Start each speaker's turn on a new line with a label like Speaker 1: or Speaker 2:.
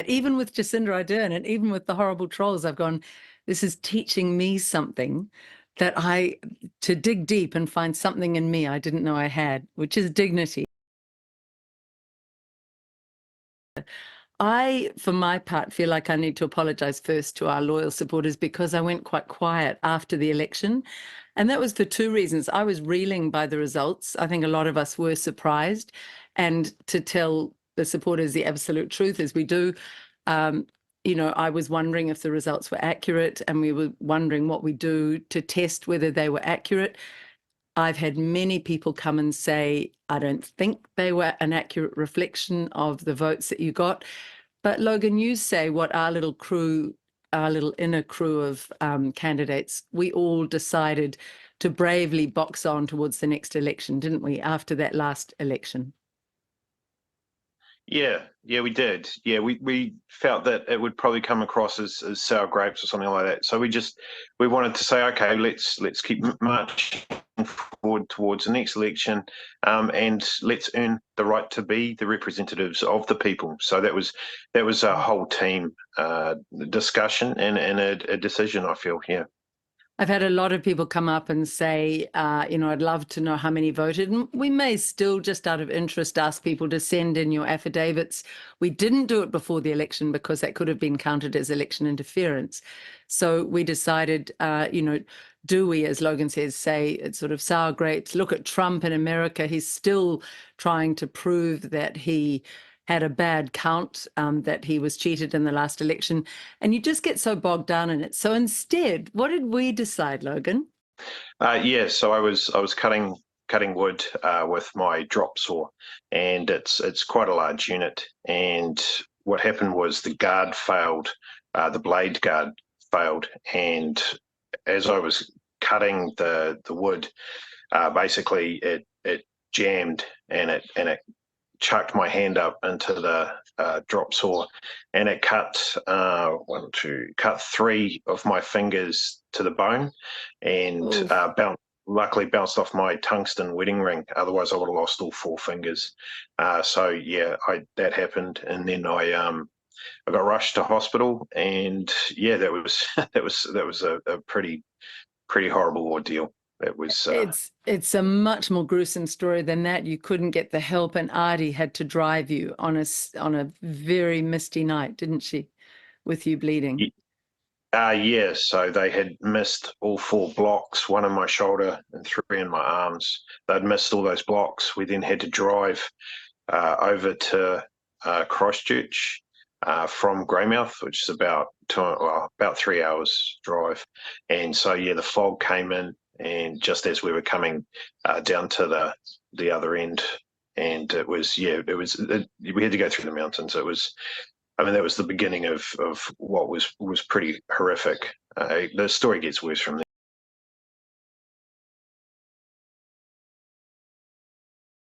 Speaker 1: even with Jacinda Ardern and even with the horrible trolls, I've gone, this is teaching me something to dig deep and find something in me I didn't know I had, which is dignity. I, for my part, feel like I need to apologise first to our loyal supporters because I went quite quiet after the election. And that was for two reasons. I was reeling by the results. I think a lot of us were surprised. And to tell the supporters the absolute truth, as we do, I was wondering if the results were accurate, and we were wondering what we do to test whether they were accurate. I've had many people come and say, I don't think they were an accurate reflection of the votes that you got. But Logan, you say what our little inner crew of candidates, we all decided to bravely box on towards the next election, didn't we, after that last election?
Speaker 2: Yeah, we did. Yeah, we felt that it would probably come across as sour grapes or something like that. So we wanted to say, okay, let's keep marching forward towards the next election, and let's earn the right to be the representatives of the people. So that was a whole team discussion and a decision, I feel. Yeah.
Speaker 1: I've had a lot of people come up and say, I'd love to know how many voted. And we may still, just out of interest, ask people to send in your affidavits. We didn't do it before the election because that could have been counted as election interference. So we decided, do we, as Logan says, say it's sort of sour grapes? Look at Trump in America. He's still trying to prove that he had a bad count, that he was cheated in the last election, and you just get so bogged down in it. So instead, what did we decide, Logan?
Speaker 2: So I was cutting wood with my drop saw, and it's quite a large unit. And what happened was the guard failed, the blade guard failed, and as I was cutting the wood, basically it jammed, and it chucked my hand up into the drop saw, and it cut three of my fingers to the bone, and luckily bounced off my tungsten wedding ring. Otherwise, I would have lost all four fingers. That happened, and then I got rushed to hospital, and that was that was a pretty horrible ordeal. It was.
Speaker 1: It's a much more gruesome story than that. You couldn't get the help, and Artie had to drive you on a very misty night, didn't she, with you bleeding?
Speaker 2: So they had missed all four blocks, one in my shoulder and three in my arms. They'd missed all those blocks. We then had to drive over to Christchurch from Greymouth, which is about 3 hours drive. And so the fog came in, and just as we were coming down to the other end, and we had to go through the mountains. That was the beginning of what was pretty horrific. The story gets worse from there.